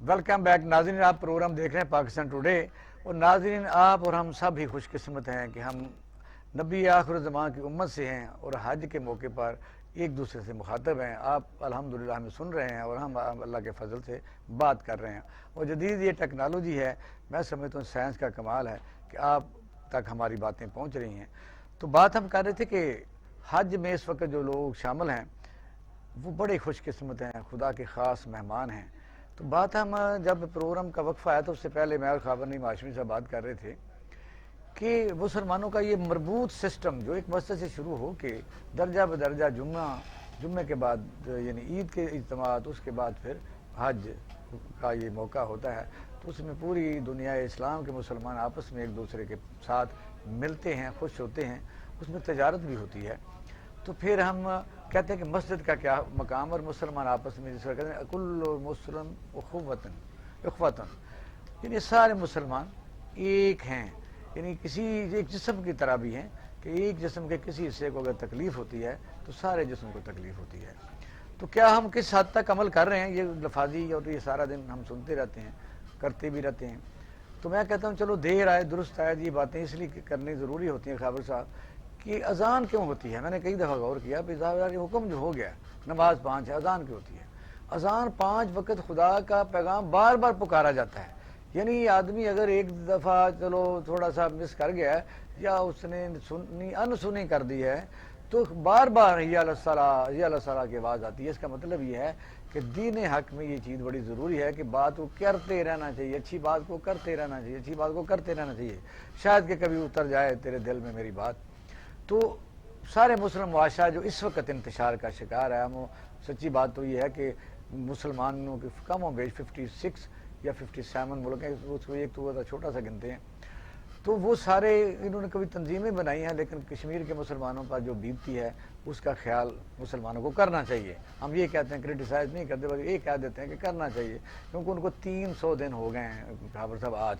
Welcome back ناظرین، آپ programme دیکھ رہے ہیں پاکستان ٹوڈے. اور ناظرین، آپ اور ہم سب ہی خوش قسمت ہیں کہ ہم نبی آخر زمان کی امت سے ہیں اور حج کے موقع پر ایک دوسرے سے مخاطب ہیں. آپ الحمدللہ ہمیں سن رہے ہیں اور ہم اللہ کے فضل سے بات کر رہے ہیں. اور جدید یہ ٹیکنالوجی ہے، میں سمجھتا ہوں سائنس کا کمال ہے کہ آپ تک ہماری باتیں پہنچ رہی ہیں. تو بات ہم کر رہے تھے کہ حج میں اس وقت جو لوگ شامل ہیں وہ بڑے خوش قسمت ہیں، خدا کے خاص مہمان ہیں. تو بات ہم جب پروگرام کا وقفہ آیا تو اس سے پہلے میں اور خابر نعیم ہاشمی سے بات کر رہے تھے کہ مسلمانوں کا یہ مربوط سسٹم جو ایک مسجد سے شروع ہو کے درجہ بدرجہ جمعے کے بعد یعنی عید کے اجتماعات، اس کے بعد پھر حج کا یہ موقع ہوتا ہے، تو اس میں پوری دنیا اسلام کے مسلمان آپس میں ایک دوسرے کے ساتھ ملتے ہیں، خوش ہوتے ہیں، اس میں تجارت بھی ہوتی ہے. تو پھر ہم کہتے ہیں کہ مسجد کا کیا مقام اور مسلمان آپس میں جس کو کہتے ہیں کل مسلم اخوتن، یعنی سارے مسلمان ایک ہیں، یعنی کسی ایک جسم کی طرح بھی ہیں کہ ایک جسم کے کسی حصے کو اگر تکلیف ہوتی ہے تو سارے جسم کو تکلیف ہوتی ہے. تو کیا ہم کس حد تک عمل کر رہے ہیں؟ یہ لفاظی اور یہ سارا دن ہم سنتے رہتے ہیں، کرتے بھی رہتے ہیں. تو میں کہتا ہوں چلو دیر آئے درست آئے، یہ باتیں اس لیے کرنی ضروری ہوتی ہیں خابر صاحب کہ اذان کیوں ہوتی ہے. میں نے کئی دفعہ غور کیا کہ یہ حکم جو ہو گیا نماز 5 ہے، اذان کیوں ہوتی ہے؟ اذان 5 وقت خدا کا پیغام بار بار پکارا جاتا ہے. یعنی آدمی اگر ایک دفعہ چلو تھوڑا سا مس کر گیا یا اس نے انسنی کر دی ہے تو بار بار یا اللہ صلاح کی آواز آتی ہے. اس کا مطلب یہ ہے کہ دین حق میں یہ چیز بڑی ضروری ہے کہ بات کو کرتے رہنا چاہیے، اچھی بات کو کرتے رہنا چاہیے، اچھی بات کو کرتے رہنا چاہیے، شاید کہ کبھی اتر جائے تیرے دل میں میری بات. تو سارے مسلم معاشرہ جو اس وقت انتشار کا شکار ہے، ہم سچی بات تو یہ ہے کہ مسلمانوں کی کم و بیش 56 یا 57 ملک ہیں، اس کو ایک تو چھوٹا سا گنتے ہیں. تو وہ سارے انہوں نے کبھی تنظیمیں بنائی ہیں، لیکن کشمیر کے مسلمانوں پر جو بیتتی ہے اس کا خیال مسلمانوں کو کرنا چاہیے. ہم یہ کہتے ہیں، کرٹیسائز نہیں کرتے، بلکہ یہ کہہ دیتے ہیں کہ کرنا چاہیے، کیونکہ ان کو 300 دن ہو گئے ہیں خابر صاحب آج.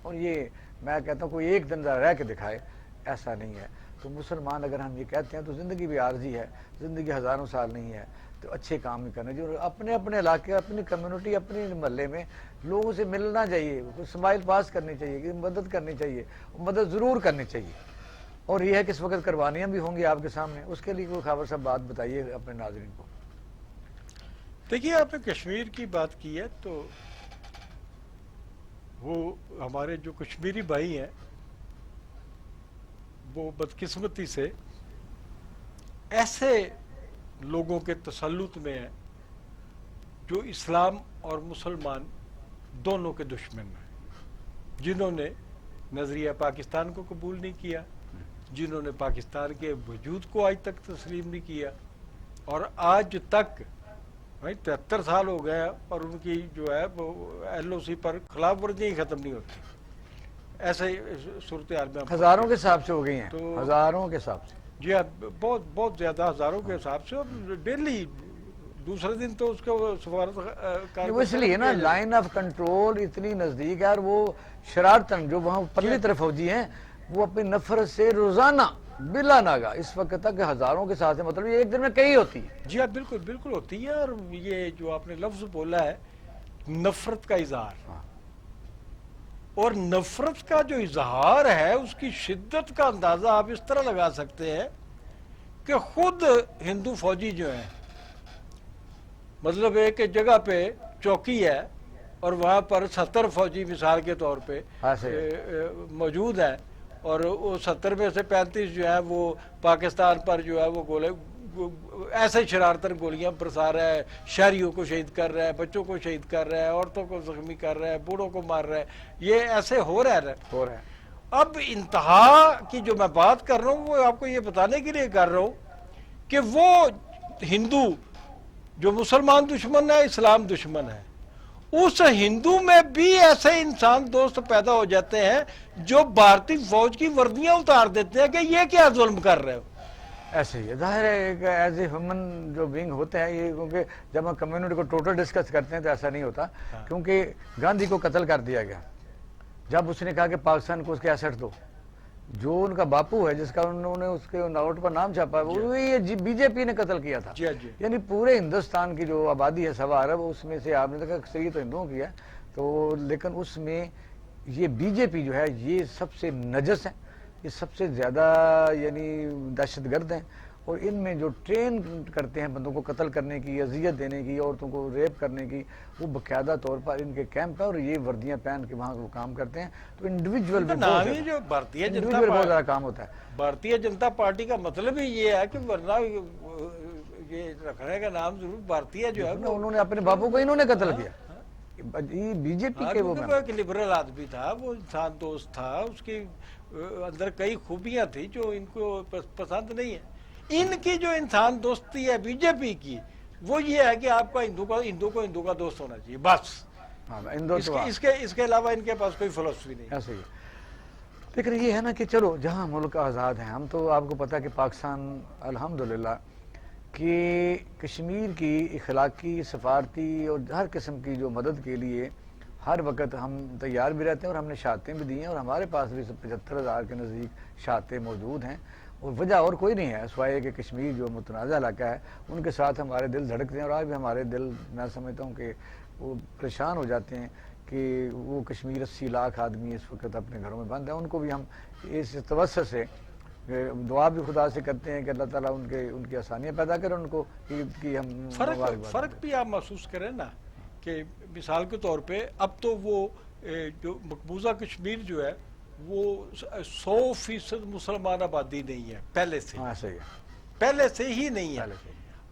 اور یہ میں کہتا ہوں کوئی ایک دن رہ کے دکھائے، ایسا نہیں ہے. تو مسلمان اگر ہم یہ کہتے ہیں تو زندگی بھی عارضی ہے، زندگی ہزاروں سال نہیں ہے. تو اچھے کام ہی کرنے جو اپنے اپنے علاقے، اپنی کمیونٹی، اپنے محلے میں لوگوں سے ملنا چاہیے، اسمائل پاس کرنی چاہیے، مدد کرنی چاہیے، مدد ضرور کرنی چاہیے. اور یہ ہے کہ اس وقت قربانیاں بھی ہوں گی آپ کے سامنے، اس کے لیے کوئی خبر صاحب بات بتائیے اپنے ناظرین کو. دیکھیے، آپ نے کشمیر کی بات کی ہے تو وہ ہمارے جو کشمیری بھائی ہیں وہ بدقسمتی سے ایسے لوگوں کے تسلط میں ہیں جو اسلام اور مسلمان دونوں کے دشمن ہیں، جنہوں نے نظریہ پاکستان کو قبول نہیں کیا، جنہوں نے پاکستان کے وجود کو آج تک تسلیم نہیں کیا، اور آج تک 73 سال ہو گئے اور ان کی جو ہے وہ LOC پر خلاف ورزیاں ہی ختم نہیں ہوتی. ایسے صورتحال میں ہزاروں کے حساب سے ہو گئی ہیں، تو ہزاروں کے حساب سے. جی ہاں، بہت بہت زیادہ ہزاروں کے حساب سے. اور ڈیلی دوسرے دن تو اس کو سفارت وہ اس لیے نا لائن آف کنٹرول اتنی نزدیک ہے، اور وہ شرارتن جو وہاں پرلی طرف فوجی ہیں وہ اپنی نفرت سے روزانہ بلا ناگا اس وقت تک ہزاروں کے ساتھ، مطلب یہ ایک دن میں کئی ہوتی ہے. جی ہاں، بالکل بالکل ہوتی ہے. اور یہ جو آپ نے لفظ بولا ہے نفرت کا اظہار، اور نفرت کا جو اظہار ہے اس کی شدت کا اندازہ آپ اس طرح لگا سکتے ہیں کہ خود ہندو فوجی جو ہیں، مطلب ایک جگہ پہ چوکی ہے اور وہاں پر 70 فوجی مثال کے طور پہ موجود ہیں، اور وہ 70 میں سے 35 جو ہے وہ پاکستان پر جو ہے وہ گولے ایسے شرارتن گولیاں برسا رہا ہے، شہریوں کو شہید کر رہا ہے، بچوں کو شہید کر رہا ہے، عورتوں کو زخمی کر رہا ہے، بوڑھوں کو مار رہا ہے. یہ ایسے ہو رہا ہے. اب انتہا کی جو میں بات کر رہا ہوں وہ آپ کو یہ بتانے کے لیے کر رہا ہوں کہ وہ ہندو جو مسلمان دشمن ہے، اسلام دشمن ہے، اس ہندو میں بھی ایسے انسان دوست پیدا ہو جاتے ہیں جو بھارتی فوج کی وردیاں اتار دیتے ہیں کہ یہ کیا ظلم کر رہے ہو. ایسے ہی ظاہر ہے ایک ایز اے ہیومن جو بینگ ہوتے ہیں یہ، کیونکہ جب ہم کمیونٹی کو ٹوٹل ڈسکس کرتے ہیں تو ایسا نہیں ہوتا. کیونکہ گاندھی کو قتل کر دیا گیا جب اس نے کہا کہ پاکستان کو اس کے ایسٹ دو، جو ان کا باپو ہے جس کا انہوں نے اس کے نوٹ پر نام چھاپا ہے وہ یہ بی جے پی نے قتل کیا تھا. یعنی پورے ہندوستان کی جو آبادی ہے 1.25 ارب اس میں سے آپ نے دیکھا اکثریت تو ہندوؤں کی ہے تو لیکن اس میں یہ بی جے پی جو ہے یہ سب سے نجس ہے, یہ سب سے زیادہ یعنی دہشت گرد ہیں, اور ان میں جو ٹرین کرتے ہیں بندوں کو قتل کرنے کی, اذیت دینے کی, عورتوں کو ریپ کرنے کی, وہ باقاعدہ طور پر ان کے کیمپ ہے اور یہ وردیاں پہن کے وہاں وہ کام کرتے ہیں. تو انڈیویجول بھی بہت زیادہ کام ہوتا ہے. بھارتیہ جنتا پارٹی کا مطلب ہی یہ ہے کہ ورنہ یہ رکھنے کا نام ضرور بھارتیہ جو ہے انہوں نے اپنے باپو کو انہوں نے قتل کیا. بی جے پی کے وہ ایک لبرل آدمی تھا, وہ انسان دوست تھا, اس کے اندر کئی خوبیاں تھیں جو ان کو پسند نہیں ہے. ان کی جو انسان دوستی ہے بی جے پی کی وہ یہ ہے کہ آپ کا ہندو کا دوست ہونا چاہیے بس. اس کے علاوہ ان کے پاس کوئی فلسفی نہیں. ایسے ہی لیکن یہ ہے نا کہ چلو جہاں ملک آزاد ہیں, ہم تو آپ کو پتا کہ پاکستان الحمدللہ کہ کشمیر کی اخلاقی, سفارتی اور ہر قسم کی جو مدد کے لیے ہر وقت ہم تیار بھی رہتے ہیں, اور ہم نے شہادتیں بھی دی ہیں, اور ہمارے پاس بھی 75,000 کے نزدیک شہادتیں موجود ہیں. اور وجہ اور کوئی نہیں ہے سوائے کہ کشمیر جو متنازع علاقہ ہے ان کے ساتھ ہمارے دل دھڑکتے ہیں, اور آج بھی ہمارے دل میں سمجھتا ہوں کہ وہ پریشان ہو جاتے ہیں کہ وہ کشمیر 80 لاکھ آدمی اس وقت اپنے گھروں میں بند ہیں. ان کو بھی ہم اس توسط سے دعا بھی خدا سے کرتے ہیں کہ اللہ تعالیٰ ان کی آسانیاں پیدا کریں, ان کو عید کی ہم فرق بھی آپ محسوس کریں نا کہ مثال کے طور پہ اب تو وہ جو مقبوضہ کشمیر جو ہے وہ 100% مسلمان آبادی نہیں ہے پہلے سے. صحیح ہے, پہلے سے ہی نہیں ہے.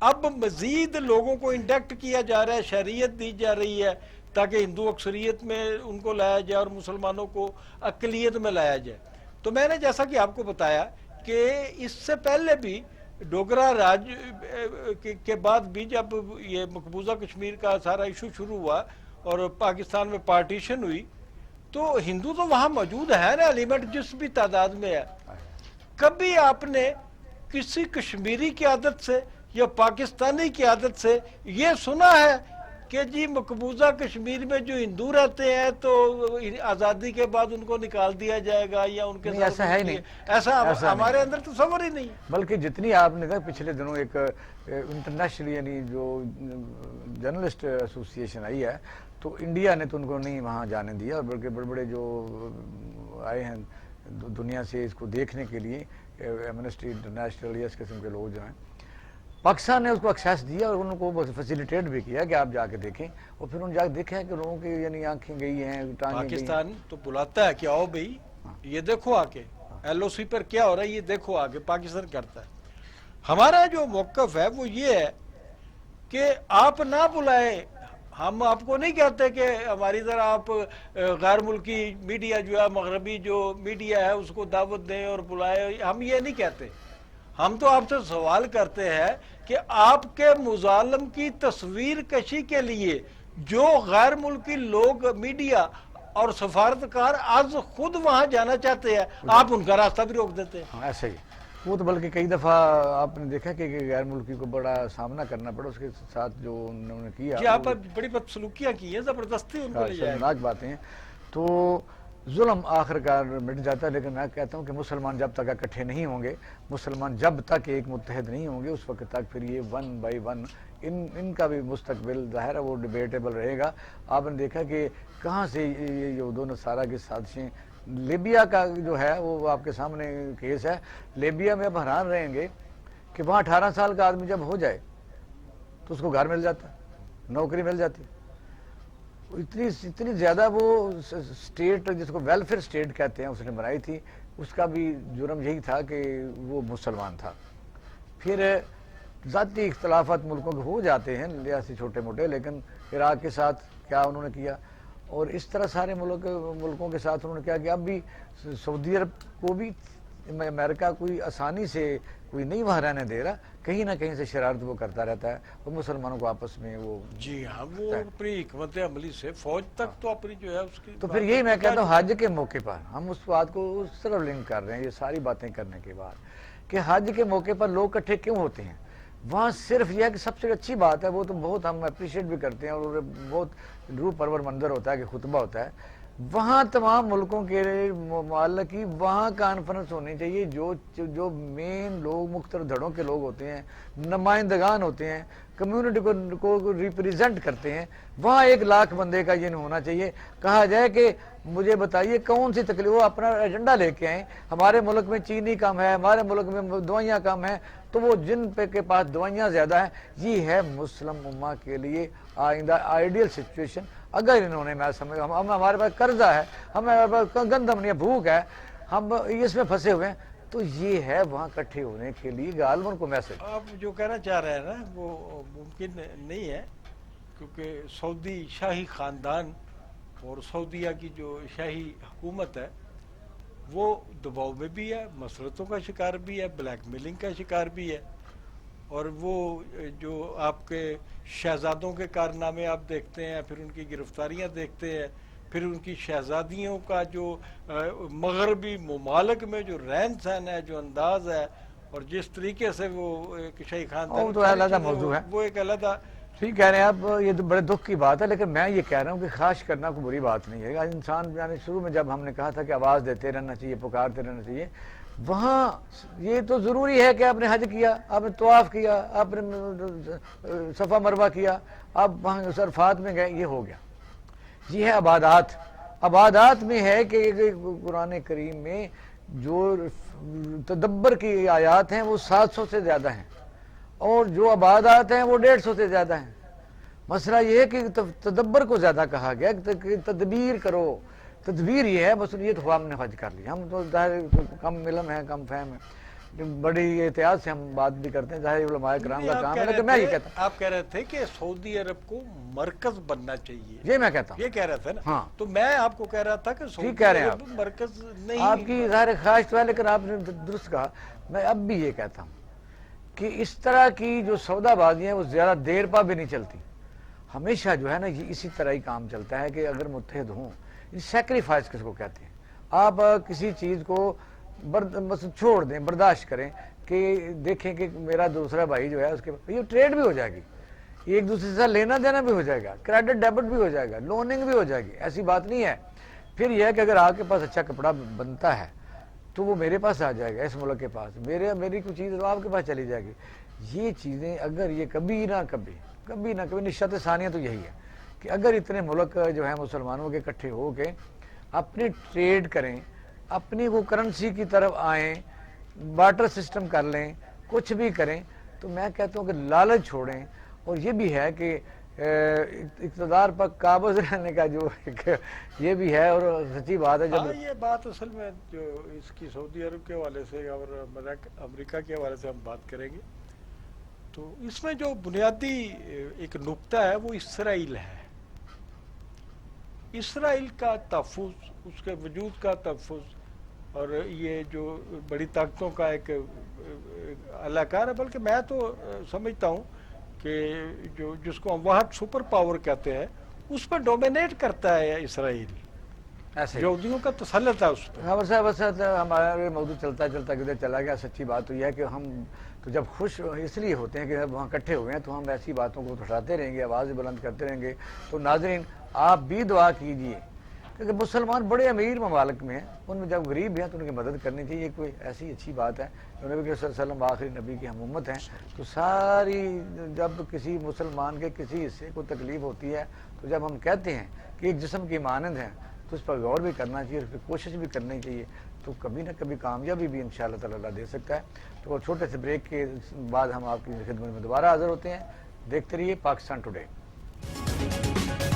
اب مزید لوگوں کو انڈکٹ کیا جا رہا ہے, شریعت دی جا رہی ہے تاکہ ہندو اکثریت میں ان کو لایا جائے اور مسلمانوں کو اقلیت میں لایا جائے. تو میں نے جیسا کہ آپ کو بتایا کہ اس سے پہلے بھی ڈوگرا راج کے بعد بھی جب یہ مقبوضہ کشمیر کا سارا ایشو شروع ہوا اور پاکستان میں پارٹیشن ہوئی تو ہندو تو وہاں موجود ہے نا ایلیمنٹ جس بھی تعداد میں ہے. کبھی آپ نے کسی کشمیری قیادت سے یا پاکستانی قیادت سے یہ سنا ہے کہ جی مقبوضہ کشمیر میں جو ہندو رہتے ہیں تو آزادی کے بعد ان کو نکال دیا جائے گا یا ان کے ساتھ ایسا ہے نہیں, ایسا ہمارے اندر تصور ہی نہیں. بلکہ جتنی آپ نے کہا پچھلے دنوں ایک انٹرنیشنل یعنی جو جرنلسٹ ایسوسیشن آئی ہے تو انڈیا نے تو ان کو نہیں وہاں جانے دیا, اور بلکہ بڑے بڑے جو آئے ہیں دنیا سے اس کو دیکھنے کے لیے ایمنسٹی انٹرنیشنل یا اس قسم کے لوگ جو ہیں, پاکستان نے اس کو ایکسیس دیا اور ان کو فیسیلیٹیٹ بھی کیا کہ آپ جا کے دیکھیں, اور پھر ان جا کے دیکھیں کہ لوگوں کی یعنی آنکھیں گئی ہیں, ٹانگیں گئی ہیں. پاکستان تو بلاتا ہے کہ آؤ بھائی یہ دیکھو آ کے ایل او سی پر کیا ہو رہا ہے, یہ دیکھو آ کے. پاکستان کرتا ہے. ہمارا جو موقف ہے وہ یہ ہے کہ آپ نہ بلائیں, ہم آپ کو نہیں کہتے کہ ہماری طرح آپ غیر ملکی میڈیا جو ہے مغربی جو میڈیا ہے اس کو دعوت دیں اور بلائیں, ہم یہ نہیں کہتے. ہم تو آپ سے سوال کرتے ہیں کہ آپ کے مظالم کی تصویر کشی کے لیے جو غیر ملکی لوگ میڈیا اور سفارتکار آج خود وہاں جانا چاہتے ہیں آپ ان کا راستہ بھی روک دیتے ہیں. ایسا ہی وہ تو بلکہ کئی دفعہ آپ نے دیکھا کہ غیر ملکی کو بڑا سامنا کرنا پڑا اس کے ساتھ جو انہوں نے کیا. جی آپ بڑی بدسلوکیاں کی ہیں, زبردستی ان کو لے جائے. شرمناک باتیں ہیں. تو ظلم آخر کار مٹ جاتا ہے, لیکن میں کہتا ہوں کہ مسلمان جب تک اکٹھے نہیں ہوں گے, مسلمان جب تک ایک متحد نہیں ہوں گے, اس وقت تک پھر یہ 1 بائی 1 ان کا بھی مستقبل ظاہر ہے وہ ڈیبیٹیبل رہے گا. آپ نے دیکھا کہ کہاں سے یہ یہود و نصارہ کی سازشیں, لیبیا کا جو ہے وہ آپ کے سامنے کیس ہے. لیبیا میں اب حیران رہیں گے کہ وہاں 18 سال کا آدمی جب ہو جائے تو اس کو گھر مل جاتا, نوکری مل جاتی. اتنی زیادہ وہ اسٹیٹ جس کو ویلفیئر اسٹیٹ کہتے ہیں اس نے بنائی تھی, اس کا بھی جرم یہی تھا کہ وہ مسلمان تھا. پھر ذاتی اختلافات ملکوں کے ہو جاتے ہیں ریاستی چھوٹے موٹے, لیکن عراق کے ساتھ کیا انہوں نے کیا, اور اس طرح سارے ملکوں کے ساتھ انہوں نے کیا کہ اب بھی سعودی عرب کو بھی امریکہ کوئی آسانی سے کوئی نہیں وہاں رہنے دے رہا, کہیں نہ کہیں سے شرارت وہ کرتا رہتا ہے, اور مسلمانوں کو آپس میں وہ. جی ہاں, وہ اپنی حکمت عملی سے فوج تک تو اپنی جو ہے اس کی. تو پھر یہی میں کہتا ہوں حج کے موقع پر ہم اس بات کو اس طرح لنک کر رہے ہیں یہ ساری باتیں کرنے کے بعد کہ حج کے موقع پر لوگ اکٹھے کیوں ہوتے ہیں. وہاں صرف یہ ہے کہ سب سے اچھی بات ہے, وہ تو بہت ہم اپریشیٹ بھی کرتے ہیں اور بہت روح پرور منظر ہوتا ہے کہ خطبہ ہوتا ہے. وہاں تمام ملکوں کے ممالک کی وہاں کانفرنس ہونی چاہیے، جو مین لوگ مختلف دھڑوں کے لوگ ہوتے ہیں، نمائندگان ہوتے ہیں، کمیونٹی کو ریپریزنٹ کرتے ہیں، وہاں 1 لاکھ بندے کا یہ ہونا چاہیے، کہا جائے کہ مجھے بتائیے کون سی تکلیف، وہ اپنا ایجنڈا لے کے آئیں، ہمارے ملک میں چینی کم ہے، ہمارے ملک میں دوائیاں کم ہیں، تو وہ جن پہ کے پاس دوائیاں زیادہ ہیں، یہ ہے مسلم امہ کے لیے آئندہ آئیڈیل سچویشن۔ اگر انہوں نے، میں سمجھ، ہمارے پاس قرضہ ہے، ہمارے پاس گندم نہیں ہے، بھوک ہے، ہم اس میں پھنسے ہوئے ہیں، تو یہ ہے وہاں اکٹھے ہونے کے لیے غالباً کو میسج۔ آپ جو کہنا چاہ رہے ہیں نا وہ ممکن نہیں ہے، کیونکہ سعودی شاہی خاندان اور سعودیہ کی جو شاہی حکومت ہے وہ دباؤ میں بھی ہے، مسرتوں کا شکار بھی ہے، بلیک میلنگ کا شکار بھی ہے، اور وہ جو آپ کے شہزادوں کے کارنامے آپ دیکھتے ہیں، پھر ان کی گرفتاریاں دیکھتے ہیں، پھر ان کی شہزادیوں کا جو مغربی ممالک میں جو رہن سہن ہے، جو انداز ہے، اور جس طریقے سے وہ ایک شاہی خاندان، وہ تو علیحدہ موضوع ہے، وہ ایک علیحدہ۔ ٹھیک کہہ رہے ہیں آپ، یہ تو بڑے دکھ کی بات ہے، لیکن میں یہ کہہ رہا ہوں کہ خواہش کرنا کوئی بری بات نہیں ہے۔ انسان یعنی شروع میں جب ہم نے کہا تھا کہ آواز دیتے رہنا چاہیے، پکارتے رہنا چاہیے، وہاں یہ تو ضروری ہے کہ آپ نے حج کیا، آپ نے طواف کیا، آپ نے صفا مروہ کیا، آپ وہاں عرفات میں گئے، یہ ہو گیا۔ یہ ہے عبادات۔ عبادات میں ہے کہ قرآن کریم میں جو تدبر کی آیات ہیں وہ 700 سے زیادہ ہیں، اور جو عبادات ہیں وہ 150 سے زیادہ ہیں۔ مسئلہ یہ ہے کہ تدبر کو زیادہ کہا گیا کہ تدبیر کرو، تدبیر یہ ہے، بس یہ تو ہم نے حج کر لیا، ہم تو ظاہر کم علم ہے، کم فہم ہے، بڑی احتیاط سے ہم بات بھی کرتے ہیں، ظاہر علماء کرام کا کام ہے، لیکن میں یہ کہتا ہوں، آپ کہہ رہے تھے کہ سعودی عرب کو مرکز بننا چاہیے، یہ میں کہتا ہوں، یہ کہہ رہے تھے نا؟ ہاں، تو میں آپ کو کہہ رہا تھا کہ سعودی عرب مرکز نہیں، آپ کی ظاہر خواہش تو ہے، لیکن آپ نے درست کہا۔ میں اب بھی یہ کہتا ہوں کہ اس طرح کی جو سودا بازیاں ہیں وہ زیادہ دیر پا بھی نہیں چلتی، ہمیشہ جو ہے نا یہ اسی طرح ہی کام چلتا ہے کہ اگر متحد ہوں، سیکریفائس کس کو کہتے ہیں، آپ کسی چیز کو چھوڑ دیں، برداشت کریں، کہ دیکھیں کہ میرا دوسرا بھائی جو ہے اس کے یہ ٹریڈ بھی ہو جائے گی، ایک دوسرے سے لینا دینا بھی ہو جائے گا، کریڈٹ ڈیبٹ بھی ہو جائے گا، لوننگ بھی ہو جائے گی، ایسی بات نہیں ہے۔ پھر یہ ہے کہ اگر آپ کے پاس اچھا کپڑا بنتا ہے تو وہ میرے پاس آ جائے گا، اس ملک کے پاس، میری کوئی چیز تو آپ کے پاس چلی جائے گی۔ یہ چیزیں اگر یہ کبھی نہ کبھی نشست ثانیہ تو یہی ہے کہ اگر اتنے ملک جو ہیں مسلمانوں کے اکٹھے ہو کے اپنی ٹریڈ کریں، اپنی وہ کرنسی کی طرف آئیں، بارٹر سسٹم کر لیں، کچھ بھی کریں، تو میں کہتا ہوں کہ لالچ چھوڑیں۔ اور یہ بھی ہے کہ اقتدار پر قابض رہنے کا جو یہ بھی ہے، اور سچی بات ہے جب یہ بات اصل میں جو اس کی سعودی عرب کے حوالے سے اور امریکہ کے حوالے سے ہم بات کریں گے، تو اس میں جو بنیادی ایک نقطہ ہے وہ اسرائیل ہے، اسرائیل کا تحفظ، اس کے وجود کا تحفظ، اور یہ جو بڑی طاقتوں کا ایک اعلی کار ہے، بلکہ میں تو سمجھتا ہوں کہ جس کو ہم واحد سپر پاور کہتے ہیں، اس پر ڈومینیٹ کرتا ہے اسرائیل، یہودیوں کا تسلط ہے اس پہ۔ ہاں بس ہمارا موضوع چلتا کدھر چلا گیا۔ سچی بات تو یہ ہے کہ ہم تو جب خوش اس لیے ہوتے ہیں کہ جب وہاں اکٹھے ہوئے ہیں تو ہم ایسی باتوں کو اٹھاتے رہیں گے، آوازیں بلند کرتے رہیں گے۔ تو ناظرین آپ بھی دعا کیجئے، کیونکہ مسلمان بڑے امیر ممالک میں ہیں، ان میں جب غریب ہیں تو ان کی مدد کرنی چاہیے، کوئی ایسی اچھی بات ہے۔ نبی صلی اللہ علیہ وسلم آخری نبی کی ہم امت ہیں، تو ساری جب کسی مسلمان کے کسی حصے کو تکلیف ہوتی ہے تو جب ہم کہتے ہیں کہ ایک جسم کی مانند ہیں تو اس پر غور بھی کرنا چاہیے، اس پہ کوشش بھی کرنی چاہیے، تو کبھی نہ کبھی کامیابی بھی انشاءاللہ تعالی اللہ دے سکتا ہے۔ تو چھوٹے سے بریک کے بعد ہم آپ کی خدمت میں دوبارہ حاضر ہوتے ہیں۔ دیکھتے رہیے پاکستان ٹوڈے۔